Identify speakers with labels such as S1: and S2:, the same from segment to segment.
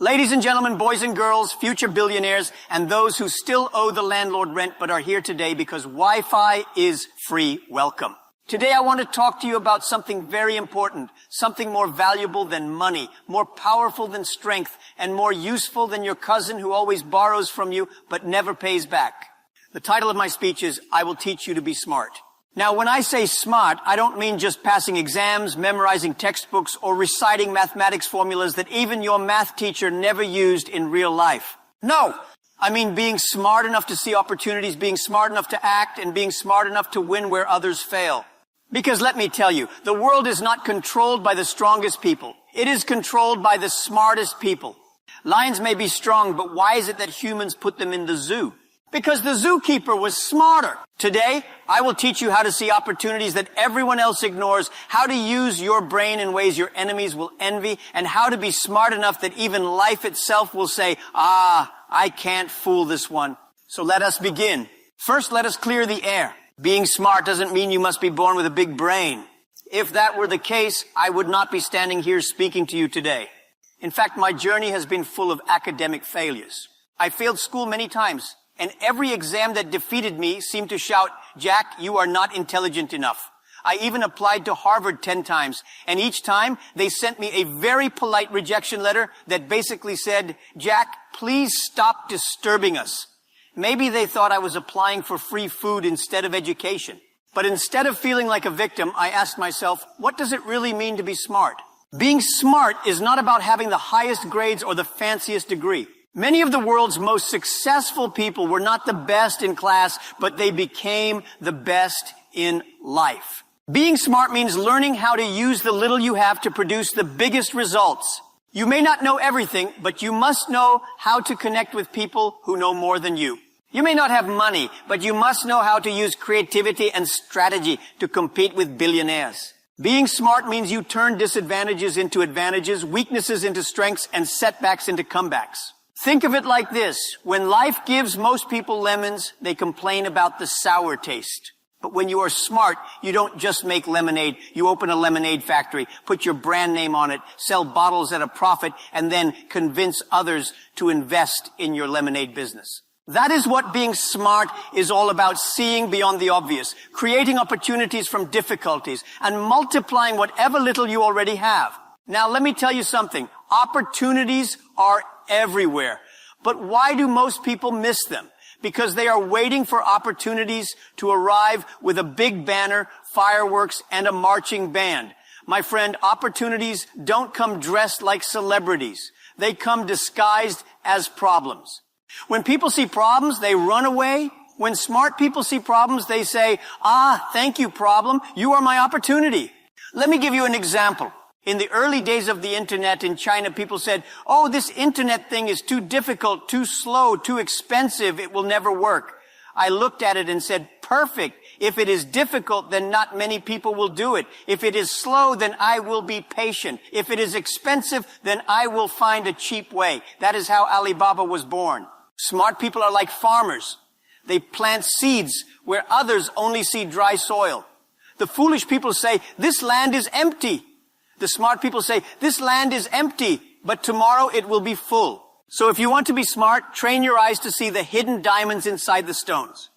S1: Ladies and gentlemen, boys and girls, future billionaires, and those who still owe the landlord rent but are here today because Wi-Fi is free, welcome. Today I want to talk to you about something very important, something more valuable than money, more powerful than strength, and more useful than your cousin who always borrows from you but never pays back. The title of my speech is, I Will Teach You to Be Smart. Now, when I say smart, I don't mean just passing exams, memorizing textbooks, or reciting mathematics formulas that even your math teacher never used in real life. No, I mean being smart enough to see opportunities, being smart enough to act, and being smart enough to win where others fail. Because let me tell you, the world is not controlled by the strongest people. It is controlled by the smartest people. Lions may be strong, but why is it that humans put them in the zoo? Because the zookeeper was smarter. Today, I will teach you how to see opportunities that everyone else ignores, how to use your brain in ways your enemies will envy, and how to be smart enough that even life itself will say, I can't fool this one. So let us begin. First, let us clear the air. Being smart doesn't mean you must be born with a big brain. If that were the case, I would not be standing here speaking to you today. In fact, my journey has been full of academic failures. I failed school many times. And every exam that defeated me seemed to shout, Jack, you are not intelligent enough. I even applied to Harvard 10 times. And each time they sent me a very polite rejection letter that basically said, Jack, please stop disturbing us. Maybe they thought I was applying for free food instead of education. But instead of feeling like a victim, I asked myself, what does it really mean to be smart? Being smart is not about having the highest grades or the fanciest degree. Many of the world's most successful people were not the best in class, but they became the best in life. Being smart means learning how to use the little you have to produce the biggest results. You may not know everything, but you must know how to connect with people who know more than you. You may not have money, but you must know how to use creativity and strategy to compete with billionaires. Being smart means you turn disadvantages into advantages, weaknesses into strengths, and setbacks into comebacks. Think of it like this. When life gives most people lemons, they complain about the sour taste. But when you are smart, you don't just make lemonade. You open a lemonade factory, put your brand name on it, sell bottles at a profit, and then convince others to invest in your lemonade business. That is what being smart is all about, seeing beyond the obvious, creating opportunities from difficulties, and multiplying whatever little you already have. Now, let me tell you something. Opportunities are everywhere. But why do most people miss them? Because they are waiting for opportunities to arrive with a big banner, fireworks, and a marching band. My friend, opportunities don't come dressed like celebrities. They come disguised as problems. When people see problems, they run away. When smart people see problems, they say, thank you, problem. You are my opportunity. Let me give you an example. In the early days of the internet in China, people said, this internet thing is too difficult, too slow, too expensive, it will never work. I looked at it and said, perfect. If it is difficult, then not many people will do it. If it is slow, then I will be patient. If it is expensive, then I will find a cheap way. That is how Alibaba was born. Smart people are like farmers. They plant seeds where others only see dry soil. The foolish people say, this land is empty. The smart people say, this land is empty, but tomorrow it will be full. So if you want to be smart, train your eyes to see the hidden diamonds inside the stones.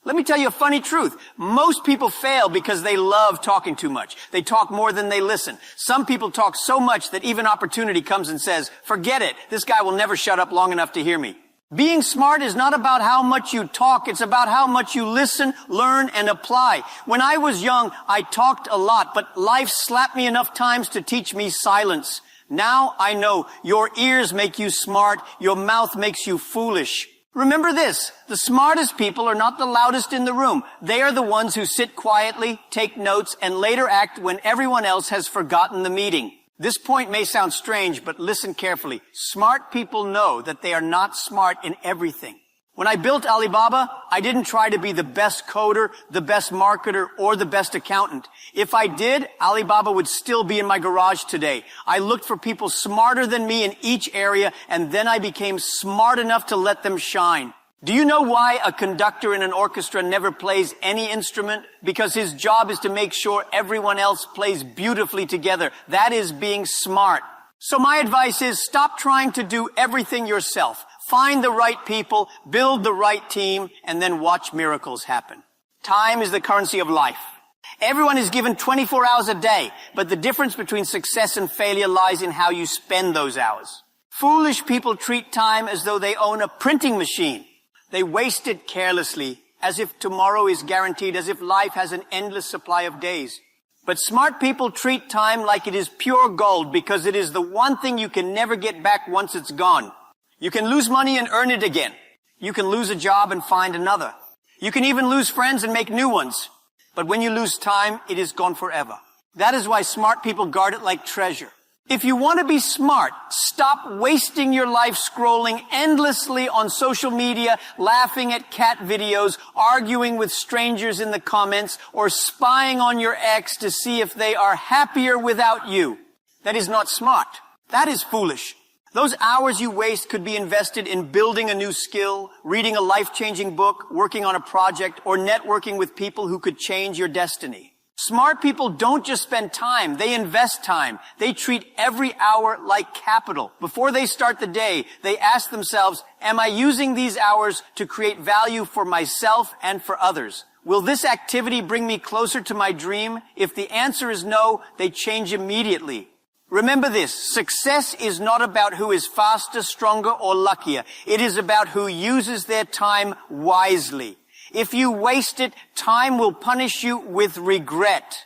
S1: Let me tell you a funny truth. Most people fail because they love talking too much. They talk more than they listen. Some people talk so much that even opportunity comes and says, forget it. This guy will never shut up long enough to hear me. Being smart is not about how much you talk. It's about how much you listen, learn, and apply. When I was young, I talked a lot, but life slapped me enough times to teach me silence. Now I know your ears make you smart. Your mouth makes you foolish. Remember this. The smartest people are not the loudest in the room. They are the ones who sit quietly, take notes, and later act when everyone else has forgotten the meeting. This point may sound strange, but listen carefully. Smart people know that they are not smart in everything. When I built Alibaba, I didn't try to be the best coder, the best marketer, or the best accountant. If I did, Alibaba would still be in my garage today. I looked for people smarter than me in each area, and then I became smart enough to let them shine. Do you know why a conductor in an orchestra never plays any instrument? Because his job is to make sure everyone else plays beautifully together. That is being smart. So my advice is stop trying to do everything yourself. Find the right people, build the right team, and then watch miracles happen. Time is the currency of life. Everyone is given 24 hours a day, but the difference between success and failure lies in how you spend those hours. Foolish people treat time as though they own a printing machine. They waste it carelessly, as if tomorrow is guaranteed, as if life has an endless supply of days. But smart people treat time like it is pure gold because it is the one thing you can never get back once it's gone. You can lose money and earn it again. You can lose a job and find another. You can even lose friends and make new ones. But when you lose time, it is gone forever. That is why smart people guard it like treasure. If you want to be smart, stop wasting your life scrolling endlessly on social media, laughing at cat videos, arguing with strangers in the comments, or spying on your ex to see if they are happier without you. That is not smart. That is foolish. Those hours you waste could be invested in building a new skill, reading a life-changing book, working on a project, or networking with people who could change your destiny. Smart people don't just spend time, they invest time. They treat every hour like capital. Before they start the day, they ask themselves, am I using these hours to create value for myself and for others? Will this activity bring me closer to my dream? If the answer is no, they change immediately. Remember this, success is not about who is faster, stronger, or luckier. It is about who uses their time wisely. If you waste it, time will punish you with regret.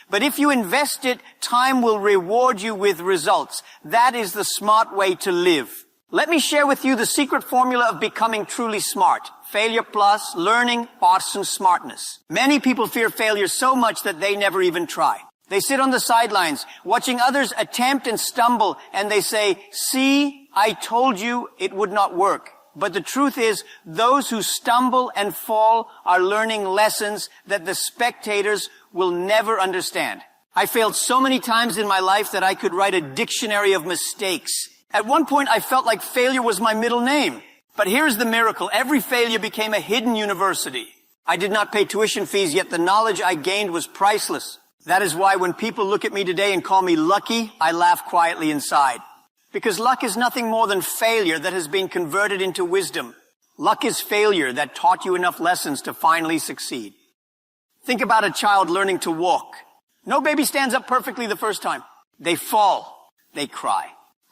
S1: But if you invest it, time will reward you with results. That is the smart way to live. Let me share with you the secret formula of becoming truly smart. Failure plus learning, Boston smartness. Many people fear failure so much that they never even try. They sit on the sidelines, watching others attempt and stumble, and they say, see, I told you it would not work. But the truth is, those who stumble and fall are learning lessons that the spectators will never understand. I failed so many times in my life that I could write a dictionary of mistakes. At one point, I felt like failure was my middle name. But here's the miracle. Every failure became a hidden university. I did not pay tuition fees, yet the knowledge I gained was priceless. That is why when people look at me today and call me lucky, I laugh quietly inside. Because luck is nothing more than failure that has been converted into wisdom. Luck is failure that taught you enough lessons to finally succeed. Think about a child learning to walk. No baby stands up perfectly the first time. They fall. They cry.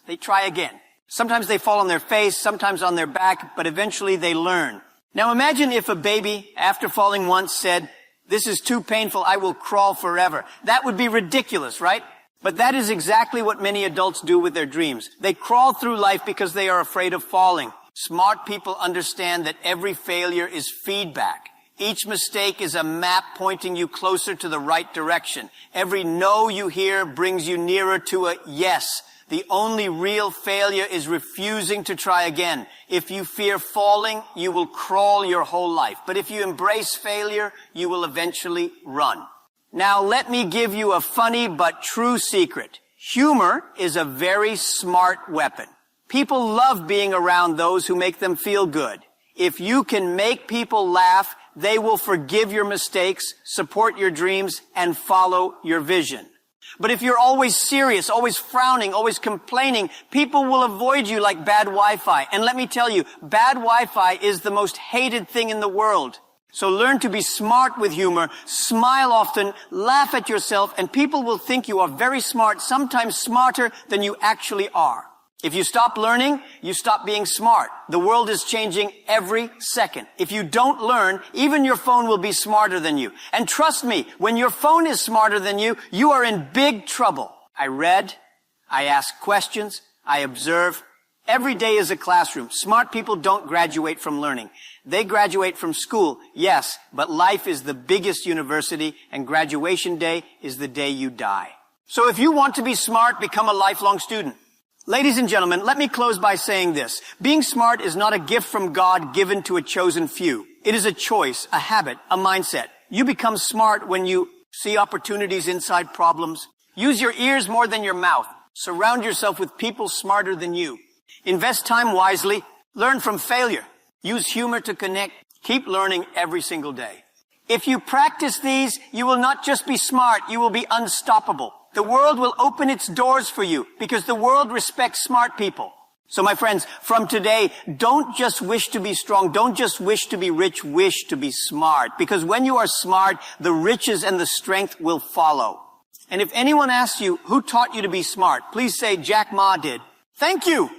S1: They try again. Sometimes they fall on their face, sometimes on their back, but eventually they learn. Now imagine if a baby, after falling once, said, "This is too painful, I will crawl forever." That would be ridiculous, right? But that is exactly what many adults do with their dreams. They crawl through life because they are afraid of falling. Smart people understand that every failure is feedback. Each mistake is a map pointing you closer to the right direction. Every no you hear brings you nearer to a yes. The only real failure is refusing to try again. If you fear falling, you will crawl your whole life. But if you embrace failure, you will eventually run. Now, let me give you a funny but true secret. Humor is a very smart weapon. People love being around those who make them feel good. If you can make people laugh, they will forgive your mistakes, support your dreams, and follow your vision. But if you're always serious, always frowning, always complaining, people will avoid you like bad Wi-Fi. And let me tell you, bad Wi-Fi is the most hated thing in the world. So learn to be smart with humor, smile often, laugh at yourself, and people will think you are very smart, sometimes smarter than you actually are. If you stop learning, you stop being smart. The world is changing every second. If you don't learn, even your phone will be smarter than you. And trust me, when your phone is smarter than you, you are in big trouble. I read, I ask questions, I observe. Every day is a classroom. Smart people don't graduate from learning. They graduate from school, yes, but life is the biggest university, and graduation day is the day you die. So if you want to be smart, become a lifelong student. Ladies and gentlemen, let me close by saying this. Being smart is not a gift from God given to a chosen few. It is a choice, a habit, a mindset. You become smart when you see opportunities inside problems. Use your ears more than your mouth. Surround yourself with people smarter than you. Invest time wisely. Learn from failure. Use humor to connect. Keep learning every single day. If you practice these, you will not just be smart, you will be unstoppable. The world will open its doors for you because the world respects smart people. So my friends, from today, don't just wish to be strong. Don't just wish to be rich. Wish to be smart. Because when you are smart, the riches and the strength will follow. And if anyone asks you, who taught you to be smart? Please say, Jack Ma did. Thank you.